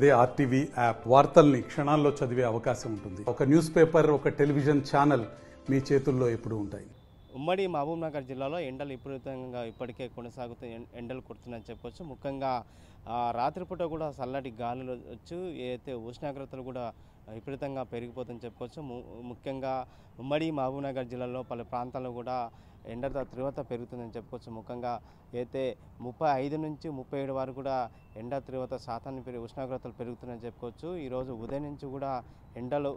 అదే RTV app వార్తల్ని క్షణాల్లో చదివే అవకాశం ఉంటుంది. ఒక న్యూస్ పేపర్, ఒక టెలివిజన్ ఛానల్ మీ చేతుల్లో ఎప్పుడూ ఉంటాయి. ఉమ్మడి మహబూబ్నగర్ జిల్లాలో ఎండలు విపరీతంగా ఇప్పటికే కొనసాగుతూ ఎండలు కొడుతున్నాయని చెప్పొచ్చు. ముఖ్యంగా రాత్రిపూట కూడా చల్లటి గాలులు వచ్చు, ఏదైతే ఉష్ణోగ్రతలు కూడా విపరీతంగా పెరిగిపోతుందని చెప్పుకోవచ్చు. ముఖ్యంగా ఉమ్మడి మహబూబ్నగర్ జిల్లాలో పలు ప్రాంతాల్లో కూడా ఎండ తీవ్రత పెరుగుతుందని చెప్పుకోవచ్చు. ముఖ్యంగా అయితే 35 నుంచి 37 వరకు కూడా ఎండ తీవ్రత శాతాన్ని ఉష్ణోగ్రతలు పెరుగుతున్నాయని చెప్పుకోవచ్చు. ఈరోజు ఉదయం నుంచి కూడా ఎండలు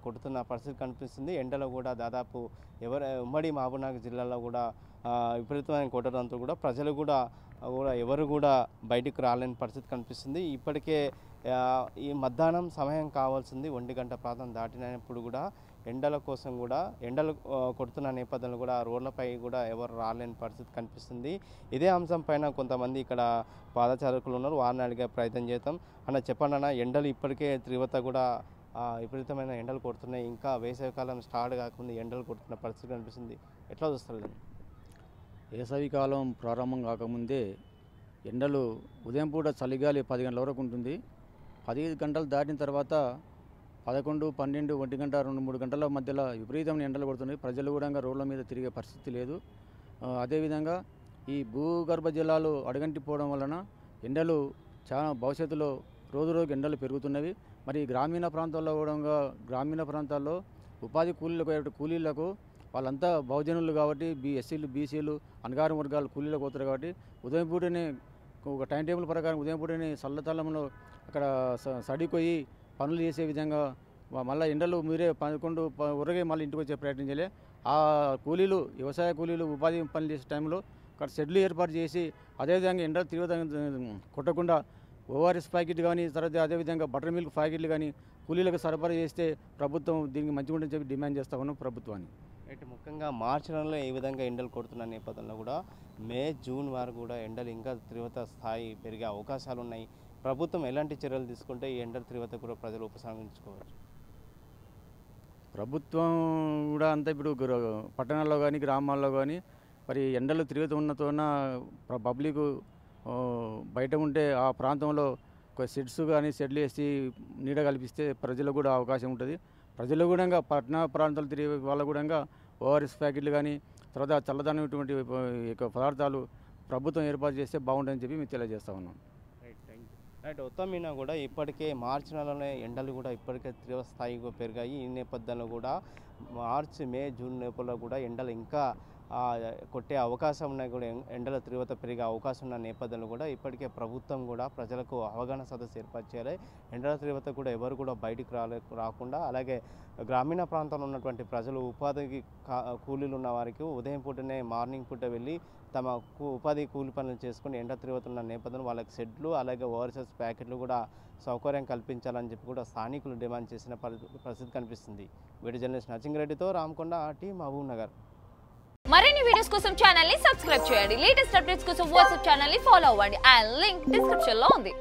కొడుతున్న పరిస్థితి కనిపిస్తుంది. ఎండలో కూడా దాదాపు ఉమ్మడి మహబూబ్నగర్ జిల్లాలో కూడా విపరీతమైన కొట్టడంతో కూడా ప్రజలు కూడా ఎవరు కూడా బయటికి రాలేని పరిస్థితి కనిపిస్తుంది. ఇప్పటికే ఈ మధ్యాహ్నం సమయం కావాల్సింది 1 గంట ప్రాంతం దాటినప్పుడు కూడా ఎండల కోసం కూడా ఎండలు కొడుతున్న నేపథ్యంలో కూడా రోడ్లపై కూడా ఎవరు రాలేని పరిస్థితి కనిపిస్తుంది. ఇదే అంశం పైన కొంతమంది ఇక్కడ పాదచారకులు ఉన్నారు, వారిని అడిగే ప్రయత్నం చేద్దాం. అన్న చెప్పండి అన్న, ఎండలు ఇప్పటికే తీవ్రత కూడా విపరీతమైన ఎండలు కొడుతున్నాయి, ఇంకా వేసవికాలం స్టార్ట్ కాకుండా ఎండలు కొడుతున్న పరిస్థితి కనిపిస్తుంది. ఎట్లా చూస్తారు? వేసవికాలం ప్రారంభం కాకముందే ఎండలు ఉదయం పూట చలిగాలి 10 గంటల వరకు ఉంటుంది. 10 గంటలు దాటిన తర్వాత 11, 12, 1 గంట 2-3 గంటల మధ్యలో విపరీతమైన ఎండలు కొడుతున్నాయి. ప్రజలు కూడా రోడ్ల మీద తిరిగే పరిస్థితి లేదు. అదేవిధంగా ఈ భూగర్భ జలాలు అడుగంటిపోవడం వలన ఎండలు చాలా భవిష్యత్తులో రోజు రోజుకి ఎండలు పెరుగుతున్నవి. మరి గ్రామీణ ప్రాంతాల్లో ఉపాధి కూలీలకు వాళ్ళంతా బహుజనులు కాబట్టి ఎస్సీలు, బీసీలు, అణగారిన వర్గాలు కూలీలకు పోతారు కాబట్టి ఉదయం పూటనే ఒక టైం టేబుల్ ప్రకారం ఉదయం పూటనే చల్లతలంలో అక్కడ సడిపోయి పనులు చేసే విధంగా మళ్ళీ ఎండలు మీరే 11 ఉరగే మళ్ళీ ఇంటికి వచ్చే ప్రయత్నం చేయలే. ఆ కూలీలు, వ్యవసాయ కూలీలు ఉపాధి పనులు చేసే టైంలో అక్కడ షెడ్లు ఏర్పాటు చేసి అదేవిధంగా ఎండలు తీవ్రంగా కొట్టకుండా ఓఆర్ఎస్ ప్యాకెట్ కానీ, తర్వాత అదేవిధంగా బటర్ మిల్క్ ప్యాకెట్లు కానీ కూలీలకు సరఫరా చేస్తే ప్రభుత్వం దీనికి మంచిగా ఉంటుందని చెప్పి డిమాండ్ చేస్తా ఉన్నాం ప్రభుత్వాన్ని. అయితే ముఖ్యంగా మార్చి నెలలో ఏ విధంగా ఎండలు కొడుతున్న నేపథ్యంలో కూడా మే, జూన్ వరకు కూడా ఎండలు ఇంకా తీవ్రత స్థాయి పెరిగే అవకాశాలు ఉన్నాయి. ప్రభుత్వం ఎలాంటి చర్యలు తీసుకుంటే ఈ ఎండల తీవ్రత కూడా ప్రజలు ఉపసంహరించుకోవచ్చు? ప్రభుత్వం కూడా అంతా ఇప్పుడు పట్టణాల్లో కానీ గ్రామాల్లో కానీ మరి ఎండలు తీవ్రత ఉన్నతోన పబ్లిక్ బయట ఉంటే ఆ ప్రాంతంలో షెడ్లు వేసి నీడ కల్పిస్తే ప్రజలకు కూడా అవకాశం ఉంటుంది. ప్రజలు కూడా పట్టణ ప్రాంతాలు తిరిగే వాళ్ళ కూడా ఓఆర్ఎస్ ప్యాకెట్లు కానీ, తర్వాత చల్లదనటువంటి పదార్థాలు ప్రభుత్వం ఏర్పాటు చేస్తే బాగుంటుందని చెప్పి మేము తెలియజేస్తా ఉన్నాం. రైట్. మొత్తం మీద కూడా ఇప్పటికే మార్చి నెలలోనే ఎండలు కూడా ఇప్పటికే తీవ్ర స్థాయిగా పెరిగాయి. ఈ నేపథ్యంలో కూడా మార్చి, మే, జూన్ నేపథ్యంలో కూడా ఎండలు ఇంకా కొట్టే అవకాశం ఉన్నాయి. కూడా ఎండల తీవ్రత పెరిగే అవకాశం ఉన్న నేపథ్యంలో కూడా ఇప్పటికే ప్రభుత్వం కూడా ప్రజలకు అవగాహన సదస్సు ఏర్పాటు చేయాలి. ఎండల తీవ్రత కూడా ఎవరు కూడా బయటికి రాకుండా, అలాగే గ్రామీణ ప్రాంతంలో ఉన్నటువంటి ప్రజలు ఉపాధికి కూలీలు ఉన్న వారికి ఉదయం పూటనే మార్నింగ్ పూట వెళ్ళి తమ ఉపాధి కూలి పనులు చేసుకుని ఎండ తీవ్రత ఉన్న నేపథ్యంలో వాళ్ళకి షెడ్లు, అలాగే ఓఆర్ఎస్ ప్యాకెట్లు కూడా సౌకర్యం కల్పించాలని చెప్పి కూడా స్థానికులు డిమాండ్ చేసిన పరిస్థితి కనిపిస్తుంది. వీడియో జర్నలిస్ట్ నరసింహారెడ్డితో రామకొండ, ఆర్టీ, మహబూబ్నగర్. మరిన్ని వీడియోస్ కోసం ఛానల్ ని సబ్స్క్రైబ్ చేయండి. లేటెస్ట్ అప్డేట్స్ కోసం వాట్సాప్ ఛానల్ ని ఫాలో అవ్వండి. ఆ లింక్ డిస్క్రిప్షన్ లో ఉంది.